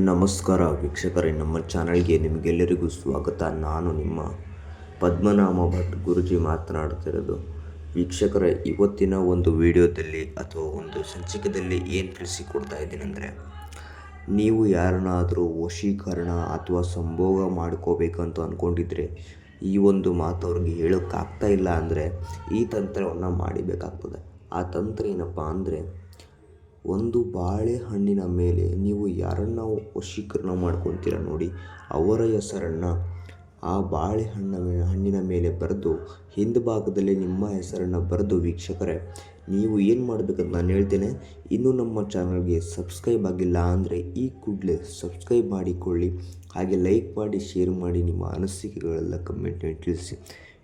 ನಮಸ್ಕಾರ ವೀಕ್ಷಕರೇ, ನಮ್ಮ ಚಾನಲ್ಗೆ ನಿಮಗೆಲ್ಲರಿಗೂ ಸ್ವಾಗತ. ನಾನು ನಿಮ್ಮ ಪದ್ಮನಾಮ ಭಟ್ ಗುರುಜಿ ಮಾತನಾಡ್ತಿರೋದು. ವೀಕ್ಷಕರೇ, ಇವತ್ತಿನ ಒಂದು ವಿಡಿಯೋದಲ್ಲಿ ಅಥವಾ ಒಂದು ಸಂಚಿಕೆಯಲ್ಲಿ ಏನು ತಿಳಿಸಿಕೊಡ್ತಾ ಇದ್ದೀನೆಂದರೆ, ನೀವು ಯಾರನ್ನಾದರೂ ವಶೀಕರಣ ಅಥವಾ ಸಂಭೋಗ ಮಾಡ್ಕೋಬೇಕಂತ ಅಂದ್ಕೊಂಡಿದ್ರೆ ಈ ಒಂದು ಮಾತು ಅವ್ರಿಗೆ ಹೇಳೋಕ್ಕಾಗ್ತಾ ಇಲ್ಲ ಅಂದರೆ ಈ ತಂತ್ರವನ್ನು ಮಾಡಿಬೇಕಾಗ್ತದೆ. ಆ ತಂತ್ರ ಏನಪ್ಪ ಅಂದರೆ, ಒಂದು ಬಾಳೆಹಣ್ಣಿನ ಮೇಲೆ ನೀವು ಯಾರನ್ನು ವಶೀಕರಣ ಮಾಡ್ಕೊತೀರ ನೋಡಿ, ಅವರ ಹೆಸರನ್ನು ಆ ಹಣ್ಣಿನ ಮೇಲೆ ಬರೆದು ಹಿಂಭಾಗದಲ್ಲಿ ನಿಮ್ಮ ಹೆಸರನ್ನು ಬರೆದು, ವೀಕ್ಷಕರೇ ನೀವು ಏನು ಮಾಡಬೇಕಂತ ನಾನು ಹೇಳ್ತೇನೆ. ಇನ್ನೂ ನಮ್ಮ ಚಾನಲ್ಗೆ ಸಬ್ಸ್ಕ್ರೈಬ್ ಆಗಿಲ್ಲ ಅಂದರೆ ಈ ಕೂಡಲೇ ಸಬ್ಸ್ಕ್ರೈಬ್ ಮಾಡಿಕೊಳ್ಳಿ. ಹಾಗೆ ಲೈಕ್ ಮಾಡಿ, ಶೇರ್ ಮಾಡಿ, ನಿಮ್ಮ ಅನಿಸಿಕೆಗಳೆಲ್ಲ ಕಮೆಂಟ್ನಲ್ಲಿ ತಿಳಿಸಿ.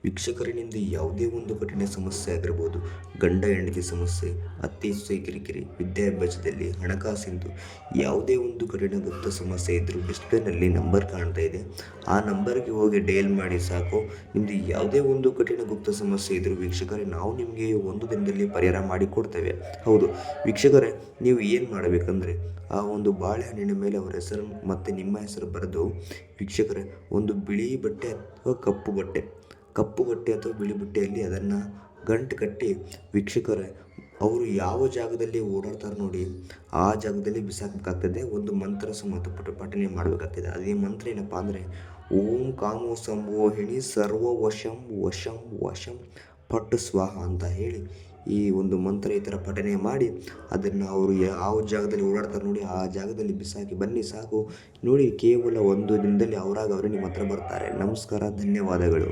ವೀಕ್ಷಕರಿನಿಂದ ಯಾವುದೇ ಒಂದು ಕಠಿಣ ಸಮಸ್ಯೆ ಆಗಿರ್ಬೋದು, ಗಂಡ ಹೆಂಡತಿ ಸಮಸ್ಯೆ, ಅತ್ತೆ ಸೊಸೆ ಕಿರಿಕಿರಿ, ವಿದ್ಯಾಭ್ಯಾಸದಲ್ಲಿ, ಹಣಕಾಸಿಂದು ಯಾವುದೇ ಒಂದು ಕಠಿಣ ಗುಪ್ತ ಸಮಸ್ಯೆ ಇದ್ದರೂ ಡಿಸ್ಪ್ಲೇನಲ್ಲಿ ನಂಬರ್ ಕಾಣ್ತಾ ಇದೆ. ಆ ನಂಬರ್ಗೆ ಹೋಗಿ ಡಯಲ್ ಮಾಡಿ ಸಾಕು. ನಿಮ್ಮದು ಯಾವುದೇ ಒಂದು ಕಠಿಣ ಗುಪ್ತ ಸಮಸ್ಯೆ ಇದ್ದರೂ ವೀಕ್ಷಕರೇ ನಾವು ನಿಮಗೆ ಒಂದು ದಿನದಲ್ಲಿ ಪರಿಹಾರ ಮಾಡಿಕೊಡ್ತೇವೆ. ಹೌದು ವೀಕ್ಷಕರೇ, ನೀವು ಏನು ಮಾಡಬೇಕಂದ್ರೆ, ಆ ಒಂದು ಬಾಳೆಹಣ್ಣಿನ ಮೇಲೆ ಅವರ ಹೆಸರು ಮತ್ತು ನಿಮ್ಮ ಹೆಸರು ಬರೆದು, ವೀಕ್ಷಕರೇ ಒಂದು ಬಿಳಿ ಬಟ್ಟೆ ಅಥವಾ ಕಪ್ಪು ಬಟ್ಟೆ ಅಥವಾ ಬಿಳಿ ಬಟ್ಟೆಯಲ್ಲಿ ಅದನ್ನು ಗಂಟು ಕಟ್ಟಿ, ವೀಕ್ಷಕರೇ ಅವರು ಯಾವ ಜಾಗದಲ್ಲಿ ಓಡಾಡ್ತಾರೆ ನೋಡಿ ಆ ಜಾಗದಲ್ಲಿ ಬಿಸಾಕಬೇಕಾಗ್ತದೆ. ಒಂದು ಮಂತ್ರ ಸಮೇತ ಪಠನೆ ಮಾಡಬೇಕಾಗ್ತದೆ. ಅದೇ ಮಂತ್ರ ಏನಪ್ಪ ಅಂದರೆ, ಓಂ ಕಾಮೋ ಸಂಭೋಹಿಣಿ ಸರ್ವ ವಶಂ ವಶಂ ವಶಂ ಪಟ್ಟು ಸ್ವಾಹ ಅಂತ ಹೇಳಿ ಈ ಒಂದು ಮಂತ್ರ ಈ ಥರ ಪಠನೆ ಮಾಡಿ ಅದನ್ನು ಅವರು ಯಾವ ಜಾಗದಲ್ಲಿ ಓಡಾಡ್ತಾರೆ ನೋಡಿ ಆ ಜಾಗದಲ್ಲಿ ಬಿಸಾಕಿ ಬನ್ನಿ ಸಾಕು. ನೋಡಿ, ಕೇವಲ ಒಂದು ದಿನದಲ್ಲಿ ಅವರಾಗ ನಿಮ್ಮ ಹತ್ರ ಬರ್ತಾರೆ. ನಮಸ್ಕಾರ, ಧನ್ಯವಾದಗಳು.